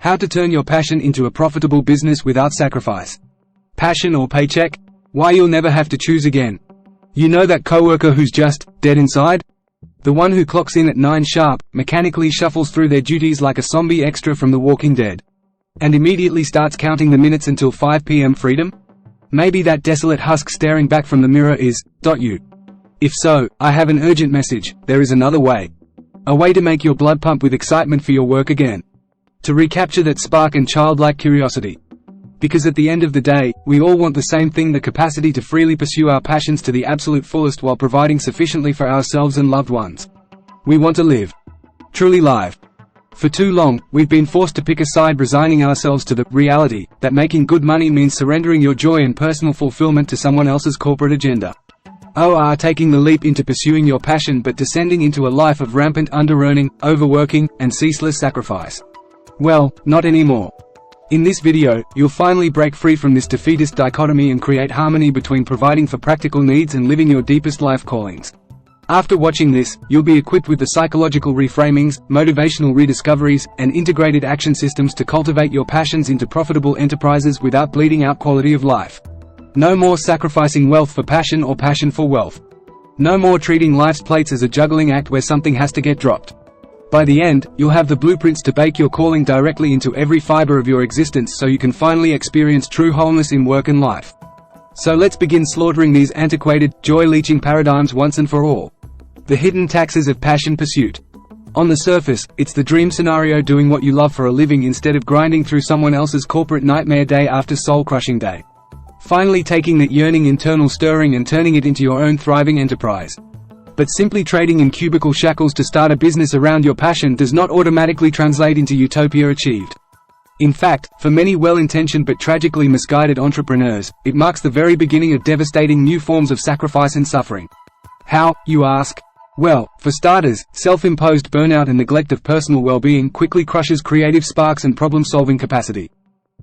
How to turn your passion into a profitable business without sacrifice. Passion or paycheck? Why you'll never have to choose again. You know that coworker who's just dead inside? The one who clocks in at 9 sharp, mechanically shuffles through their duties like a zombie extra from The Walking Dead, and immediately starts counting the minutes until 5 p.m. freedom? Maybe that desolate husk staring back from the mirror is you. If so, I have an urgent message: there is another way. A way to make your blood pump with excitement for your work again. To recapture that spark and childlike curiosity. Because at the end of the day, we all want the same thing: the capacity to freely pursue our passions to the absolute fullest while providing sufficiently for ourselves and loved ones. We want to live. Truly live. For too long, we've been forced to pick a side, resigning ourselves to the reality that making good money means surrendering your joy and personal fulfillment to someone else's corporate agenda. Taking the leap into pursuing your passion but descending into a life of rampant under-earning, overworking, and ceaseless sacrifice. Well, not anymore. In this video, you'll finally break free from this defeatist dichotomy and create harmony between providing for practical needs and living your deepest life callings. After watching this, you'll be equipped with the psychological reframings, motivational rediscoveries, and integrated action systems to cultivate your passions into profitable enterprises without bleeding out quality of life. No more sacrificing wealth for passion or passion for wealth. No more treating life's plates as a juggling act where something has to get dropped. By the end, you'll have the blueprints to bake your calling directly into every fiber of your existence so you can finally experience true wholeness in work and life. So let's begin slaughtering these antiquated, joy-leeching paradigms once and for all. The hidden taxes of passion pursuit. On the surface, it's the dream scenario: doing what you love for a living instead of grinding through someone else's corporate nightmare day after soul-crushing day. Finally taking that yearning internal stirring and turning it into your own thriving enterprise. But simply trading in cubicle shackles to start a business around your passion does not automatically translate into utopia achieved. In fact, for many well-intentioned but tragically misguided entrepreneurs, it marks the very beginning of devastating new forms of sacrifice and suffering. How, you ask? Well, for starters, self-imposed burnout and neglect of personal well-being quickly crushes creative sparks and problem-solving capacity.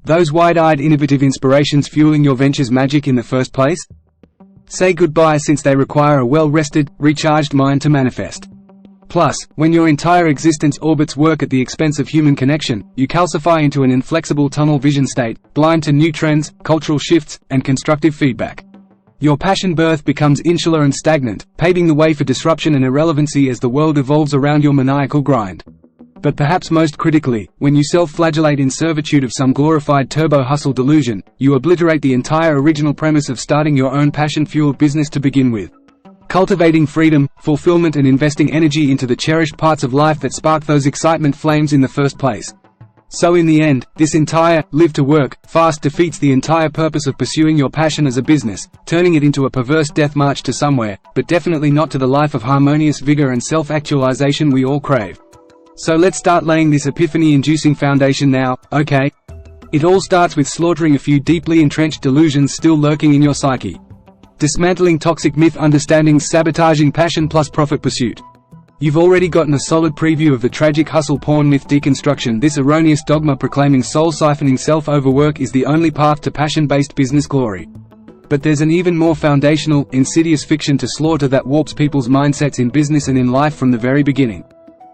Those wide-eyed innovative inspirations fueling your venture's magic in the first place? Say goodbye, since they require a well-rested, recharged mind to manifest. Plus, when your entire existence orbits work at the expense of human connection, you calcify into an inflexible tunnel vision state, blind to new trends, cultural shifts, and constructive feedback. Your passion birth becomes insular and stagnant, paving the way for disruption and irrelevancy as the world evolves around your maniacal grind. But perhaps most critically, when you self-flagellate in servitude of some glorified turbo-hustle delusion, you obliterate the entire original premise of starting your own passion-fueled business to begin with. Cultivating freedom, fulfillment, and investing energy into the cherished parts of life that spark those excitement flames in the first place. So in the end, this entire live-to-work fast defeats the entire purpose of pursuing your passion as a business, turning it into a perverse death march to somewhere, but definitely not to the life of harmonious vigor and self-actualization we all crave. So let's start laying this epiphany-inducing foundation now, okay? It all starts with slaughtering a few deeply entrenched delusions still lurking in your psyche. Dismantling toxic myth understandings, sabotaging passion plus profit pursuit. You've already gotten a solid preview of the tragic hustle porn myth deconstruction. This erroneous dogma proclaiming soul-siphoning self-overwork is the only path to passion-based business glory. But there's an even more foundational, insidious fiction to slaughter that warps people's mindsets in business and in life from the very beginning.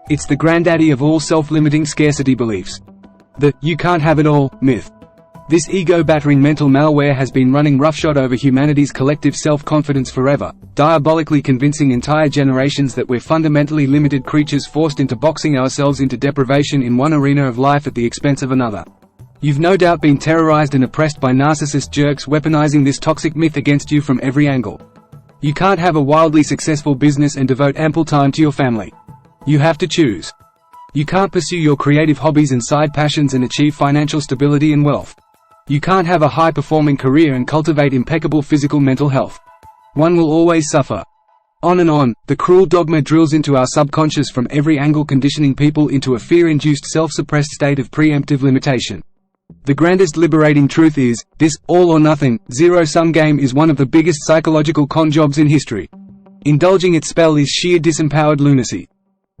It's the granddaddy of all self-limiting scarcity beliefs. The "you can't have it all" myth. This ego-battering mental malware has been running roughshod over humanity's collective self-confidence forever, diabolically convincing entire generations that we're fundamentally limited creatures forced into boxing ourselves into deprivation in one arena of life at the expense of another. You've no doubt been terrorized and oppressed by narcissist jerks weaponizing this toxic myth against you from every angle. You can't have a wildly successful business and devote ample time to your family. You have to choose. You can't pursue your creative hobbies and side passions and achieve financial stability and wealth. You can't have a high-performing career and cultivate impeccable physical mental health. One will always suffer. On and on, the cruel dogma drills into our subconscious from every angle, conditioning people into a fear-induced self-suppressed state of preemptive limitation. The grandest liberating truth is, this all-or-nothing, zero-sum game is one of the biggest psychological con jobs in history. Indulging its spell is sheer disempowered lunacy.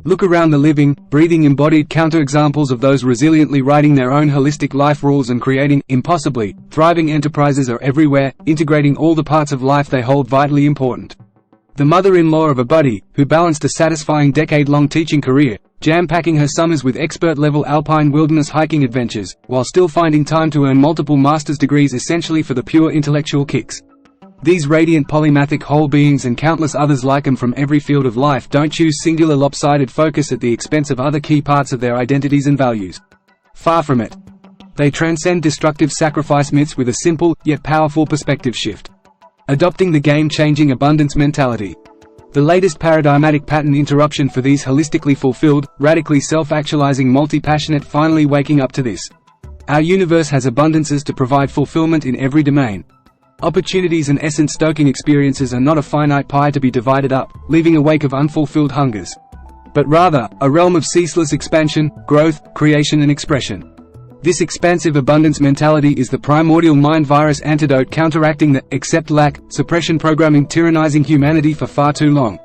Look around. The living, breathing embodied counterexamples of those resiliently writing their own holistic life rules and creating, impossibly, thriving enterprises are everywhere, integrating all the parts of life they hold vitally important. The mother-in-law of a buddy, who balanced a satisfying decade-long teaching career, jam-packing her summers with expert-level alpine wilderness hiking adventures, while still finding time to earn multiple master's degrees essentially for the pure intellectual kicks. These radiant polymathic whole beings and countless others like them from every field of life don't choose singular lopsided focus at the expense of other key parts of their identities and values. Far from it. They transcend destructive sacrifice myths with a simple, yet powerful perspective shift. Adopting the game-changing abundance mentality. The latest paradigmatic pattern interruption for these holistically fulfilled, radically self-actualizing multi-passionate finally waking up to this. Our universe has abundances to provide fulfillment in every domain. Opportunities and essence-stoking experiences are not a finite pie to be divided up, leaving a wake of unfulfilled hungers. But rather, a realm of ceaseless expansion, growth, creation and expression. This expansive abundance mentality is the primordial mind virus antidote counteracting the accept lack, suppression programming tyrannizing humanity for far too long.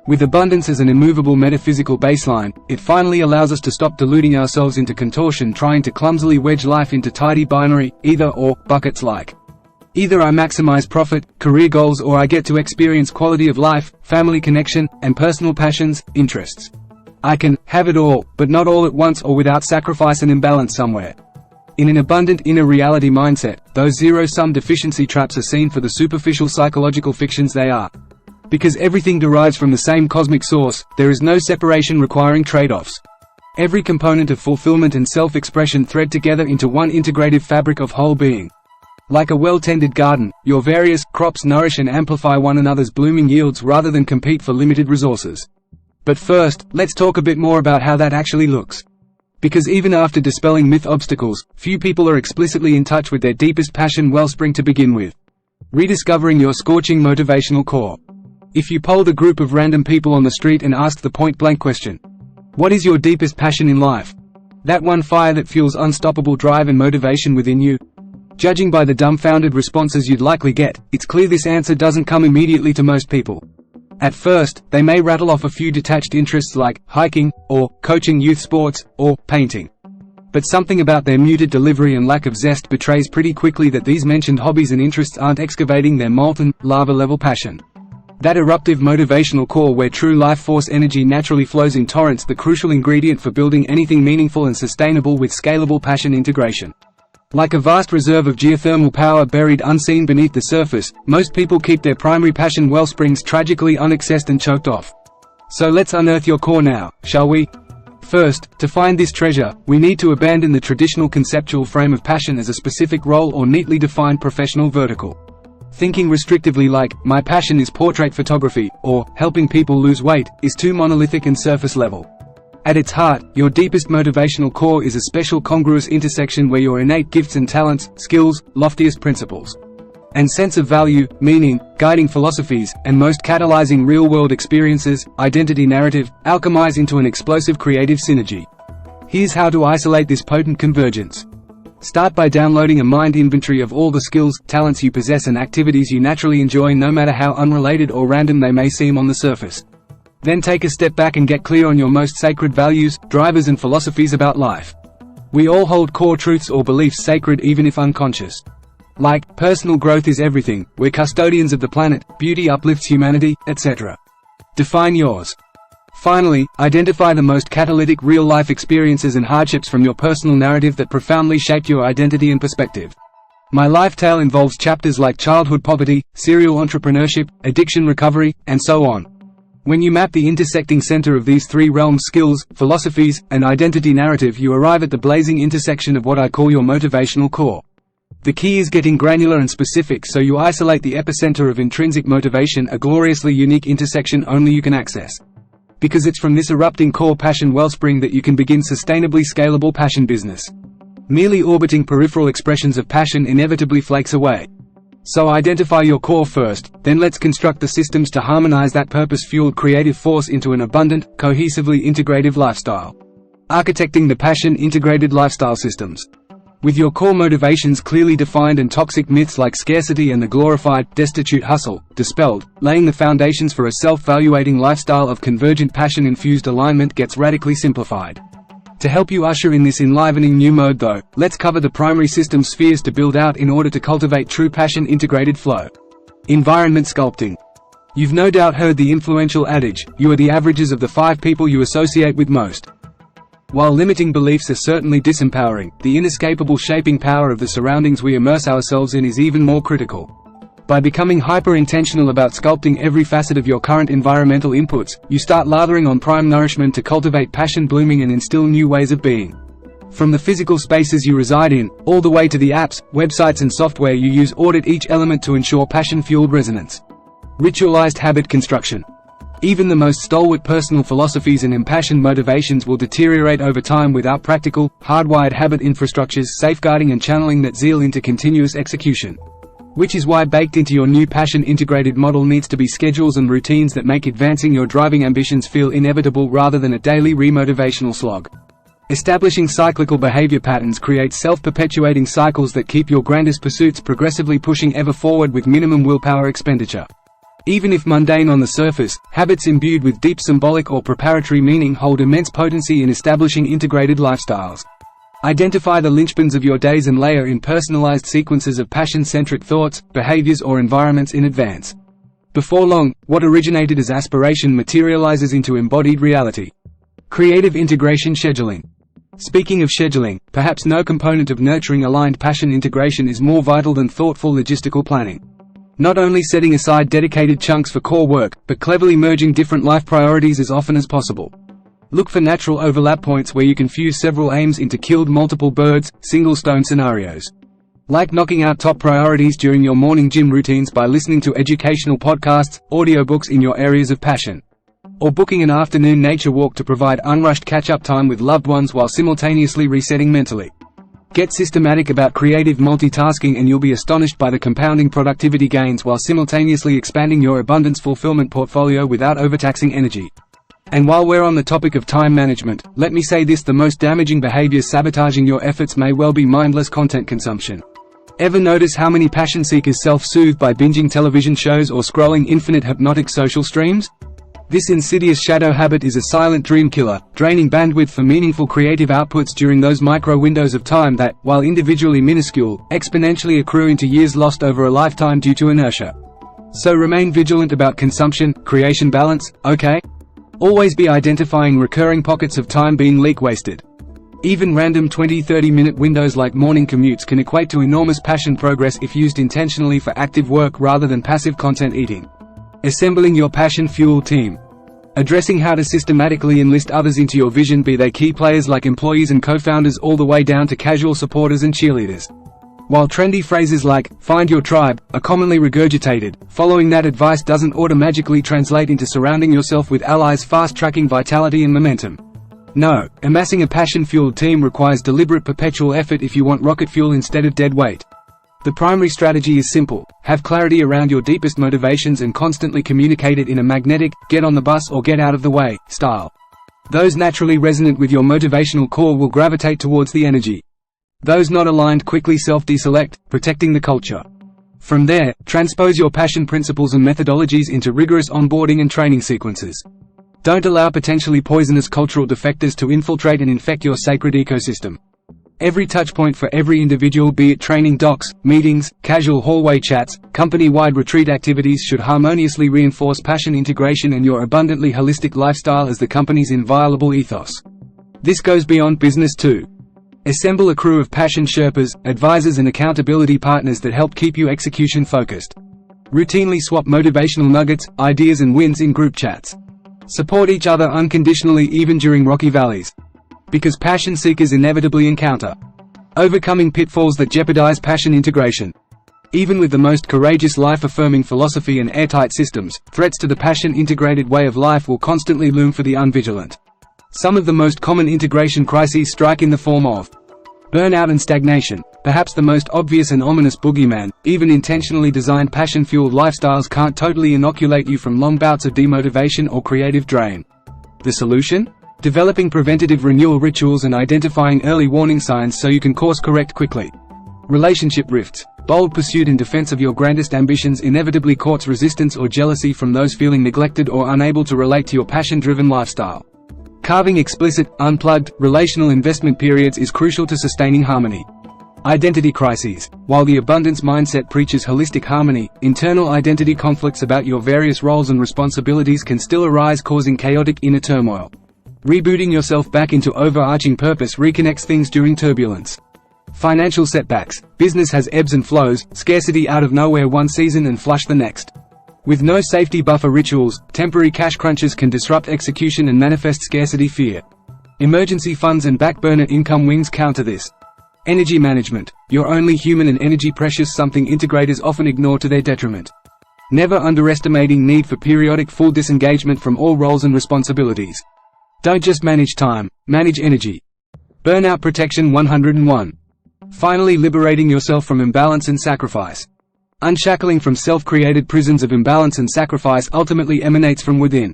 With abundance as an immovable metaphysical baseline, it finally allows us to stop deluding ourselves into contortion trying to clumsily wedge life into tidy binary, either-or, buckets like. Either I maximize profit, career goals, or I get to experience quality of life, family connection, and personal passions, interests. I can have it all, but not all at once or without sacrifice and imbalance somewhere. In an abundant inner reality mindset, those zero-sum deficiency traps are seen for the superficial psychological fictions they are. Because everything derives from the same cosmic source, there is no separation requiring trade-offs. Every component of fulfillment and self-expression thread together into one integrative fabric of whole being. Like a well-tended garden, your various crops nourish and amplify one another's blooming yields rather than compete for limited resources. But first, let's talk a bit more about how that actually looks. Because even after dispelling myth obstacles, few people are explicitly in touch with their deepest passion wellspring to begin with. Rediscovering your scorching motivational core. If you polled a group of random people on the street and asked the point-blank question, what is your deepest passion in life? That one fire that fuels unstoppable drive and motivation within you? Judging by the dumbfounded responses you'd likely get, it's clear this answer doesn't come immediately to most people. At first, they may rattle off a few detached interests like hiking, or coaching youth sports, or painting. But something about their muted delivery and lack of zest betrays pretty quickly that these mentioned hobbies and interests aren't excavating their molten, lava-level passion. That eruptive motivational core where true life force energy naturally flows in torrents, the crucial ingredient for building anything meaningful and sustainable with scalable passion integration. Like a vast reserve of geothermal power buried unseen beneath the surface, most people keep their primary passion wellsprings tragically unaccessed and choked off. So let's unearth your core now, shall we? First, to find this treasure, we need to abandon the traditional conceptual frame of passion as a specific role or neatly defined professional vertical. Thinking restrictively like, my passion is portrait photography, or helping people lose weight, is too monolithic and surface level. At its heart, your deepest motivational core is a special congruous intersection where your innate gifts and talents, skills, loftiest principles, and sense of value, meaning, guiding philosophies, and most catalyzing real-world experiences, identity narrative, alchemize into an explosive creative synergy. Here's how to isolate this potent convergence. Start by downloading a mind inventory of all the skills, talents you possess and activities you naturally enjoy, no matter how unrelated or random they may seem on the surface. Then take a step back and get clear on your most sacred values, drivers and philosophies about life. We all hold core truths or beliefs sacred even if unconscious. Like, personal growth is everything, we're custodians of the planet, beauty uplifts humanity, etc. Define yours. Finally, identify the most catalytic real-life experiences and hardships from your personal narrative that profoundly shaped your identity and perspective. My life tale involves chapters like childhood poverty, serial entrepreneurship, addiction recovery, and so on. When you map the intersecting center of these three realms, skills, philosophies, and identity narrative, you arrive at the blazing intersection of what I call your motivational core. The key is getting granular and specific so you isolate the epicenter of intrinsic motivation, a gloriously unique intersection only you can access. Because it's from this erupting core passion wellspring that you can begin sustainably scalable passion business. Merely orbiting peripheral expressions of passion inevitably flakes away. So identify your core first, then let's construct the systems to harmonize that purpose-fueled creative force into an abundant, cohesively integrative lifestyle. Architecting the passion-integrated lifestyle systems. With your core motivations clearly defined and toxic myths like scarcity and the glorified, destitute hustle dispelled, laying the foundations for a self-valuating lifestyle of convergent passion-infused alignment gets radically simplified. To help you usher in this enlivening new mode though, let's cover the primary system spheres to build out in order to cultivate true passion-integrated flow. Environment sculpting. You've no doubt heard the influential adage, you are the averages of the 5 people you associate with most. While limiting beliefs are certainly disempowering, the inescapable shaping power of the surroundings we immerse ourselves in is even more critical. By becoming hyper-intentional about sculpting every facet of your current environmental inputs, you start lathering on prime nourishment to cultivate passion blooming and instill new ways of being. From the physical spaces you reside in, all the way to the apps, websites and software you use, audit each element to ensure passion-fueled resonance. Ritualized habit construction. Even the most stalwart personal philosophies and impassioned motivations will deteriorate over time without practical, hardwired habit infrastructures safeguarding and channeling that zeal into continuous execution. Which is why baked into your new passion-integrated model needs to be schedules and routines that make advancing your driving ambitions feel inevitable rather than a daily remotivational slog. Establishing cyclical behavior patterns creates self-perpetuating cycles that keep your grandest pursuits progressively pushing ever forward with minimum willpower expenditure. Even if mundane on the surface, habits imbued with deep symbolic or preparatory meaning hold immense potency in establishing integrated lifestyles. Identify the linchpins of your days and layer in personalized sequences of passion-centric thoughts, behaviors or environments in advance. Before long, what originated as aspiration materializes into embodied reality. Creative integration scheduling. Speaking of scheduling, perhaps no component of nurturing aligned passion integration is more vital than thoughtful logistical planning. Not only setting aside dedicated chunks for core work, but cleverly merging different life priorities as often as possible. Look for natural overlap points where you can fuse several aims into killed multiple birds, single stone scenarios. Like knocking out top priorities during your morning gym routines by listening to educational podcasts, audiobooks in your areas of passion. Or booking an afternoon nature walk to provide unrushed catch-up time with loved ones while simultaneously resetting mentally. Get systematic about creative multitasking and you'll be astonished by the compounding productivity gains while simultaneously expanding your abundance fulfillment portfolio without overtaxing energy. And while we're on the topic of time management, let me say this: the most damaging behaviors sabotaging your efforts may well be mindless content consumption. Ever notice how many passion seekers self-soothe by binging television shows or scrolling infinite hypnotic social streams? This insidious shadow habit is a silent dream killer, draining bandwidth for meaningful creative outputs during those micro windows of time that, while individually minuscule, exponentially accrue into years lost over a lifetime due to inertia. So remain vigilant about consumption, creation balance, okay? Always be identifying recurring pockets of time being wasted. Even random 20-30 minute windows like morning commutes can equate to enormous passion progress if used intentionally for active work rather than passive content eating. Assembling your passion-fueled team. Addressing how to systematically enlist others into your vision, be they key players like employees and co-founders all the way down to casual supporters and cheerleaders. While trendy phrases like, find your tribe, are commonly regurgitated, following that advice doesn't automatically translate into surrounding yourself with allies fast-tracking vitality and momentum. No, amassing a passion-fueled team requires deliberate perpetual effort if you want rocket fuel instead of dead weight. The primary strategy is simple: have clarity around your deepest motivations and constantly communicate it in a magnetic, get on the bus or get out of the way, style. Those naturally resonant with your motivational core will gravitate towards the energy. Those not aligned quickly self-deselect, protecting the culture. From there, transpose your passion principles and methodologies into rigorous onboarding and training sequences. Don't allow potentially poisonous cultural defectors to infiltrate and infect your sacred ecosystem. Every touchpoint for every individual, be it training docs, meetings, casual hallway chats, company-wide retreat activities, should harmoniously reinforce passion integration and your abundantly holistic lifestyle as the company's inviolable ethos. This goes beyond business too. Assemble a crew of passion Sherpas, advisors and accountability partners that help keep you execution-focused. Routinely swap motivational nuggets, ideas and wins in group chats. Support each other unconditionally even during rocky valleys. Because passion seekers inevitably encounter overcoming pitfalls that jeopardize passion integration. Even with the most courageous life-affirming philosophy and airtight systems, threats to the passion-integrated way of life will constantly loom for the unvigilant. Some of the most common integration crises strike in the form of burnout and stagnation. Perhaps the most obvious and ominous boogeyman, even intentionally designed passion-fueled lifestyles can't totally inoculate you from long bouts of demotivation or creative drain. The solution? Developing preventative renewal rituals and identifying early warning signs so you can course-correct quickly. Relationship rifts. Bold pursuit in defense of your grandest ambitions inevitably courts resistance or jealousy from those feeling neglected or unable to relate to your passion-driven lifestyle. Carving explicit, unplugged, relational investment periods is crucial to sustaining harmony. Identity crises. While the abundance mindset preaches holistic harmony, internal identity conflicts about your various roles and responsibilities can still arise, causing chaotic inner turmoil. Rebooting yourself back into overarching purpose reconnects things during turbulence. Financial setbacks. Business has ebbs and flows, scarcity out of nowhere one season and flush the next. With no safety buffer rituals, temporary cash crunches can disrupt execution and manifest scarcity fear. Emergency funds and back-burner income wings counter this. Energy management. You're only human and energy precious, something integrators often ignore to their detriment. Never underestimating need for periodic full disengagement from all roles and responsibilities. Don't just manage time, manage energy. Burnout protection 101. Finally, liberating yourself from imbalance and sacrifice. Unshackling from self-created prisons of imbalance and sacrifice ultimately emanates from within.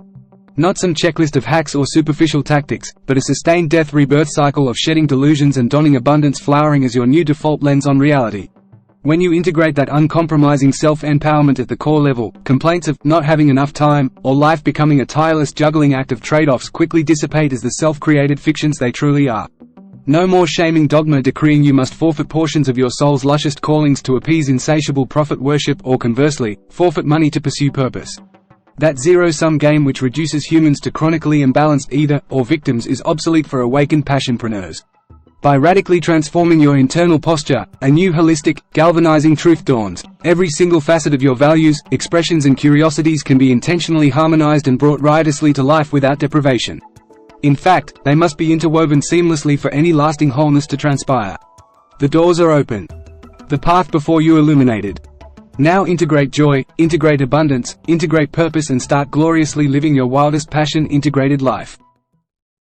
Not some checklist of hacks or superficial tactics, but a sustained death-rebirth cycle of shedding delusions and donning abundance, flowering as your new default lens on reality. When you integrate that uncompromising self-empowerment at the core level, complaints of not having enough time, or life becoming a tireless juggling act of trade-offs quickly dissipate as the self-created fictions they truly are. No more shaming dogma decreeing you must forfeit portions of your soul's luscious callings to appease insatiable profit worship, or conversely, forfeit money to pursue purpose. That zero-sum game which reduces humans to chronically imbalanced either-or victims is obsolete for awakened passionpreneurs. By radically transforming your internal posture, a new holistic, galvanizing truth dawns. Every single facet of your values, expressions and curiosities can be intentionally harmonized and brought riotously to life without deprivation. In fact, they must be interwoven seamlessly for any lasting wholeness to transpire. The doors are open. The path before you illuminated. Now integrate joy, integrate abundance, integrate purpose and start gloriously living your wildest passion integrated life.